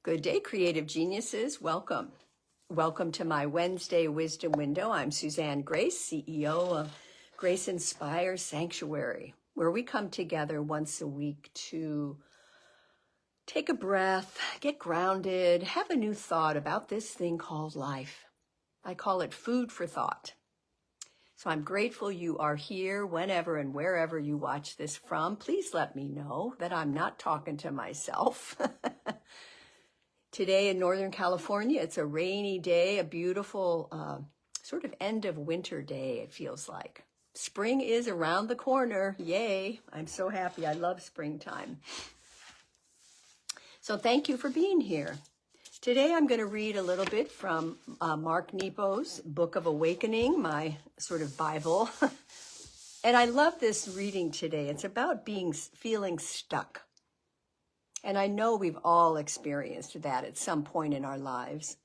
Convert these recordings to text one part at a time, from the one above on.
Good day, creative geniuses. Welcome. Welcome to my Wednesday Wisdom Window. I'm Suzanne Grace, CEO of Grace Inspire Sanctuary, where we come together once a week to take a breath, get grounded, have a new thought about this thing called life. I call it food for thought. So I'm grateful you are here whenever and wherever you watch this from. Please let me know that I'm not talking to myself. Today in Northern California, it's a rainy day, a beautiful sort of end of winter day, it feels like. Spring is around the corner. Yay. I'm so happy. I love springtime. So thank you for being here. Today I'm going to read a little bit from Mark Nepo's Book of Awakening, my sort of Bible. And I love this reading today. It's about feeling stuck. And I know we've all experienced that at some point in our lives.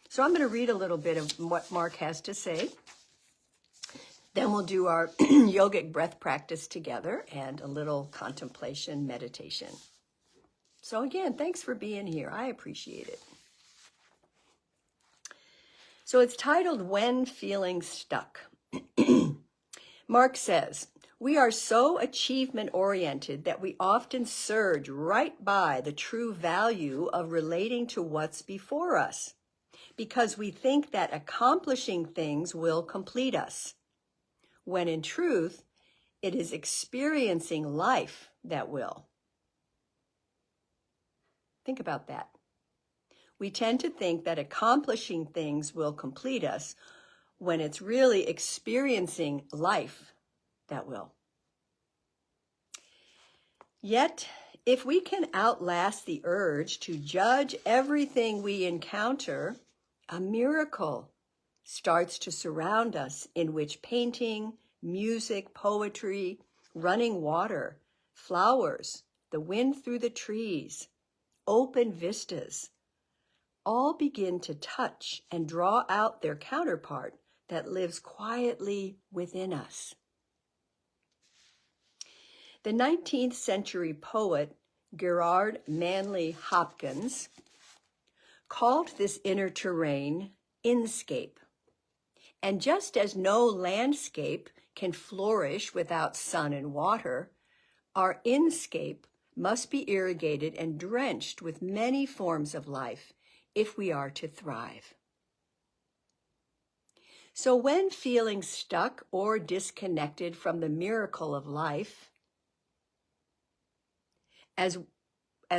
So I'm going to read a little bit of what Mark has to say. Then we'll do our yogic breath practice together and a little contemplation meditation. So again, thanks for being here. I appreciate it. So it's titled When Feeling Stuck. Mark says, "We are so achievement-oriented that we often surge right by the true value of relating to what's before us, because we think that accomplishing things will complete us, when in truth, it is experiencing life that will." Think about that. We tend to think that accomplishing things will complete us, when it's really experiencing life that will. Yet, if we can outlast the urge to judge everything we encounter, a miracle starts to surround us, in which painting, music, poetry, running water, flowers, the wind through the trees, open vistas, all begin to touch and draw out their counterpart that lives quietly within us. The 19th century poet Gerard Manley Hopkins called this inner terrain inscape. And just as no landscape can flourish without sun and water, our inscape must be irrigated and drenched with many forms of life if we are to thrive. So when feeling stuck or disconnected from the miracle of life, as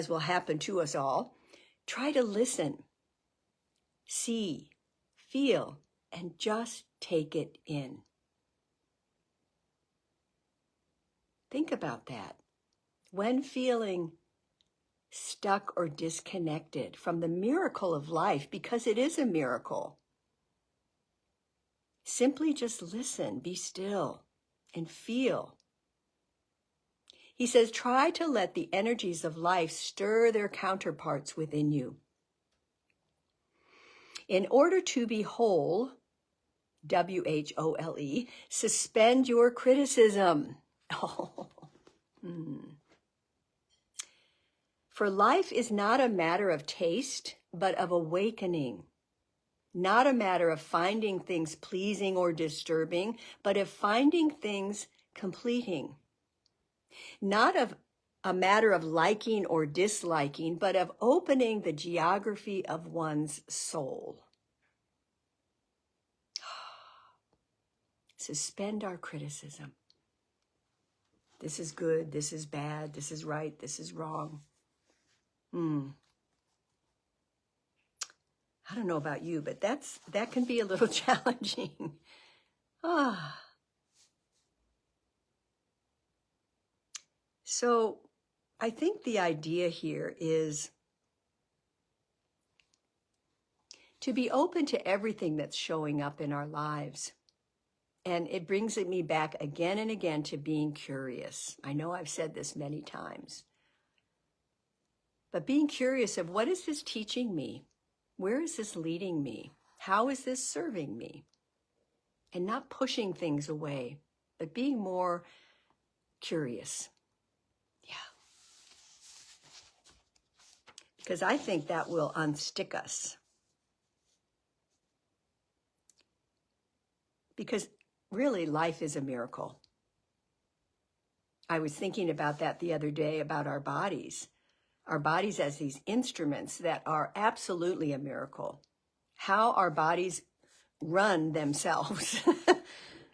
will happen to us all, try to listen, see, feel, and just take it in. Think about that. When feeling stuck or disconnected from the miracle of life, because it is a miracle, simply just listen, be still, and feel. He says, try to let the energies of life stir their counterparts within you. In order to be whole, W-H-O-L-E, suspend your criticism. For life is not a matter of taste, but of awakening. Not a matter of finding things pleasing or disturbing, but of finding things completing. Not of a matter of liking or disliking, but of opening the geography of one's soul. Suspend our criticism. This is good, this is bad, this is right, this is wrong. I don't know about you, but that can be a little challenging. So I think the idea here is to be open to everything that's showing up in our lives. And it brings me back again and again to being curious. I know I've said this many times. But being curious of, what is this teaching me? Where is this leading me? How is this serving me? And not pushing things away, but being more curious. because I think that will unstick us. Because really, life is a miracle. I was thinking about that the other day, about our bodies as these instruments that are absolutely a miracle. How our bodies run themselves.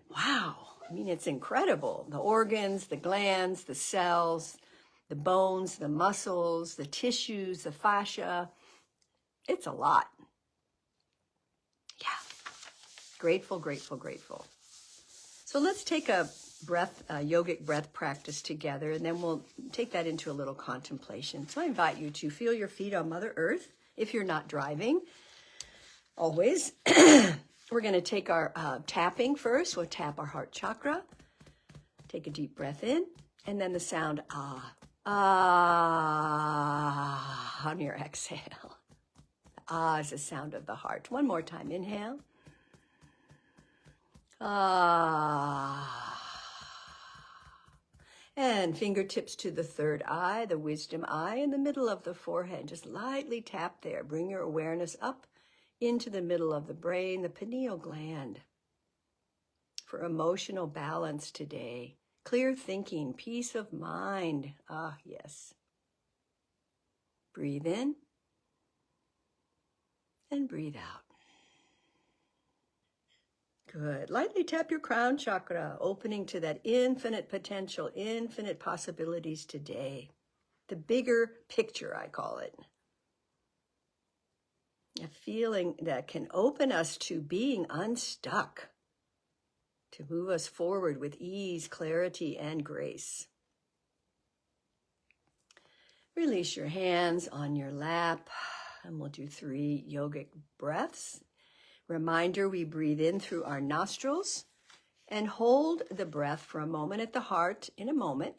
Wow. I mean, it's incredible. The organs, the glands, the cells, the bones, the muscles, the tissues, the fascia. It's a lot. Yeah. Grateful, grateful, grateful. So let's take a yogic breath practice together, and then we'll take that into a little contemplation. So I invite you to feel your feet on Mother Earth if you're not driving. Always. We're going to take our tapping first. We'll tap our heart chakra. Take a deep breath in, and then the sound ah. Ah on your exhale. Ah is the sound of the heart. One more time. Inhale. Ah. And fingertips to the third eye, the wisdom eye, in the middle of the forehead. Just lightly tap there. Bring your awareness up into the middle of the brain, the pineal gland. For emotional balance today. Clear thinking, peace of mind. Ah, yes. Breathe in and breathe out. Good. Lightly tap your crown chakra, opening to that infinite potential, infinite possibilities today. The bigger picture, I call it. A feeling that can open us to being unstuck, to move us forward with ease, clarity, and grace. Release your hands on your lap, and we'll do 3 yogic breaths. Reminder, we breathe in through our nostrils and hold the breath for a moment at the heart in a moment.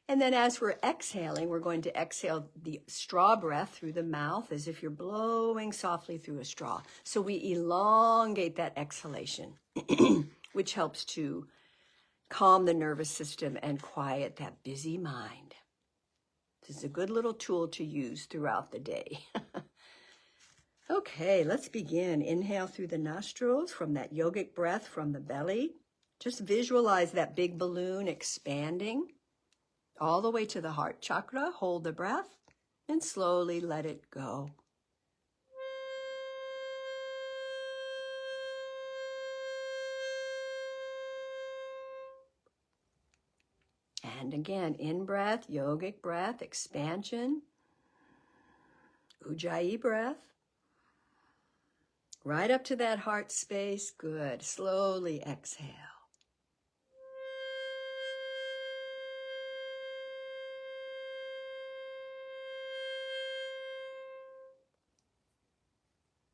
And then as we're exhaling, we're going to exhale the straw breath through the mouth as if you're blowing softly through a straw. So we elongate that exhalation, which helps to calm the nervous system and quiet that busy mind. This is a good little tool to use throughout the day. Okay, let's begin. Inhale through the nostrils from that yogic breath from the belly. Just visualize that big balloon expanding all the way to the heart chakra. Hold the breath and slowly let it go. And again, in-breath, yogic breath, expansion. Ujjayi breath. Right up to that heart space. Good. Slowly exhale.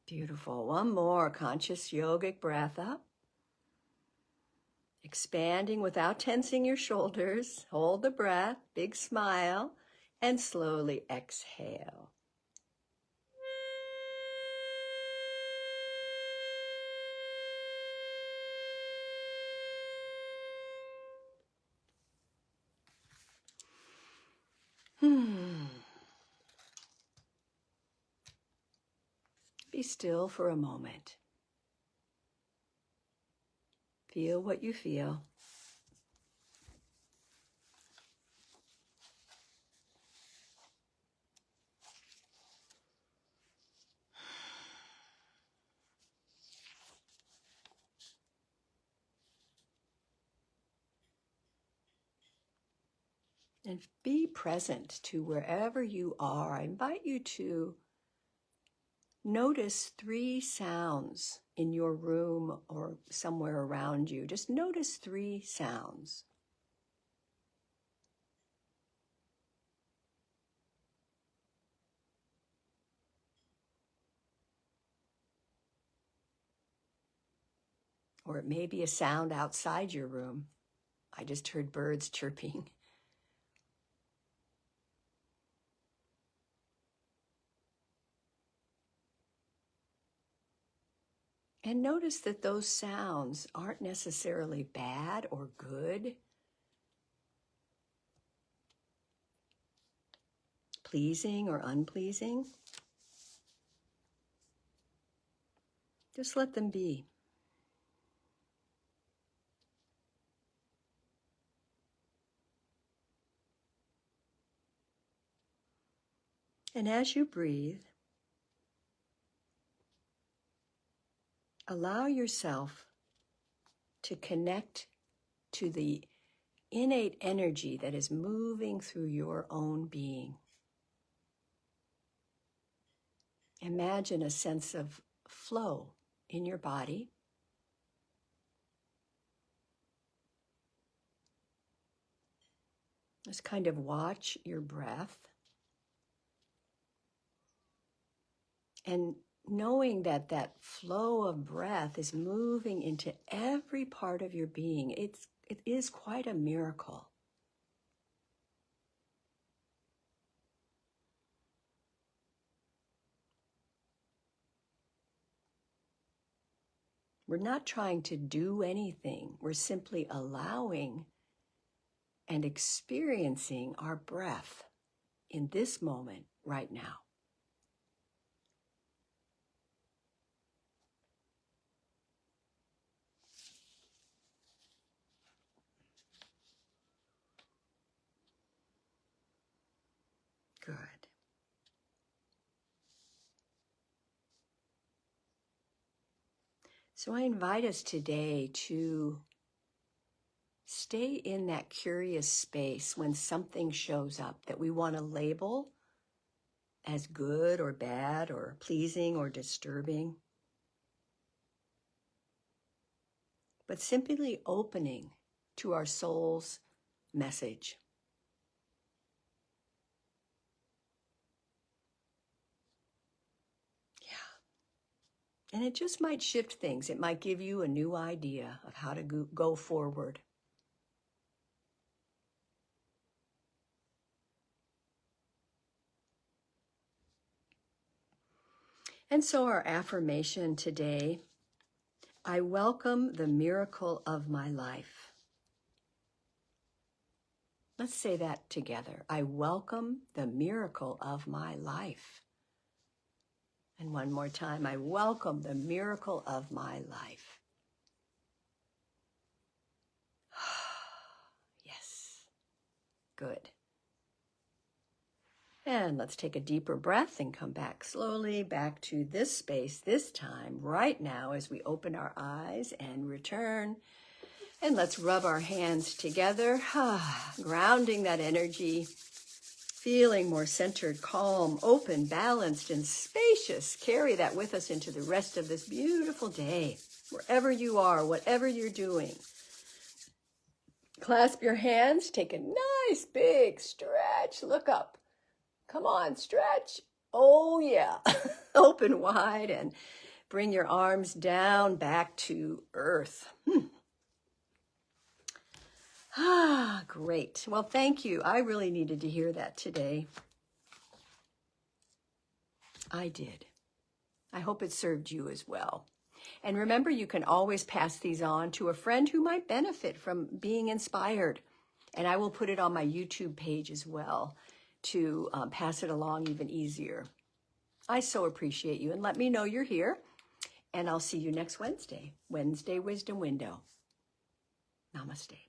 Beautiful. One more. Conscious yogic breath up. Expanding without tensing your shoulders. Hold the breath. Big smile. And slowly exhale. Be still for a moment. Feel what you feel. And be present to wherever you are. I invite you to notice 3 sounds in your room or somewhere around you. Just notice 3 sounds. Or it may be a sound outside your room. I just heard birds chirping. And notice that those sounds aren't necessarily bad or good, pleasing or unpleasing. Just let them be. And as you breathe, allow yourself to connect to the innate energy that is moving through your own being. Imagine a sense of flow in your body. Just kind of watch your breath. And knowing that that flow of breath is moving into every part of your being, it is quite a miracle. We're not trying to do anything. We're simply allowing and experiencing our breath in this moment right now. Good. So I invite us today to stay in that curious space when something shows up that we want to label as good or bad or pleasing or disturbing. But simply opening to our soul's message. And it just might shift things. It might give you a new idea of how to go forward. And so our affirmation today, I welcome the miracle of my life. Let's say that together. I welcome the miracle of my life. And one more time, I welcome the miracle of my life. Yes, good. And let's take a deeper breath and come back slowly back to this space, this time, right now, as we open our eyes and return. And let's rub our hands together, grounding that energy, feeling more centered, calm, open, balanced, and spacious. Carry that with us into the rest of this beautiful day, wherever you are, whatever you're doing. Clasp your hands, take a nice big stretch, look up. Come on, stretch. Oh, yeah. Open wide and bring your arms down back to earth. Great. Well, thank you. I really needed to hear that today. I did. I hope it served you as well. And remember, you can always pass these on to a friend who might benefit from being inspired. And I will put it on my YouTube page as well to pass it along even easier. I so appreciate you. And let me know you're here. And I'll see you next Wednesday. Wednesday Wisdom Window. Namaste.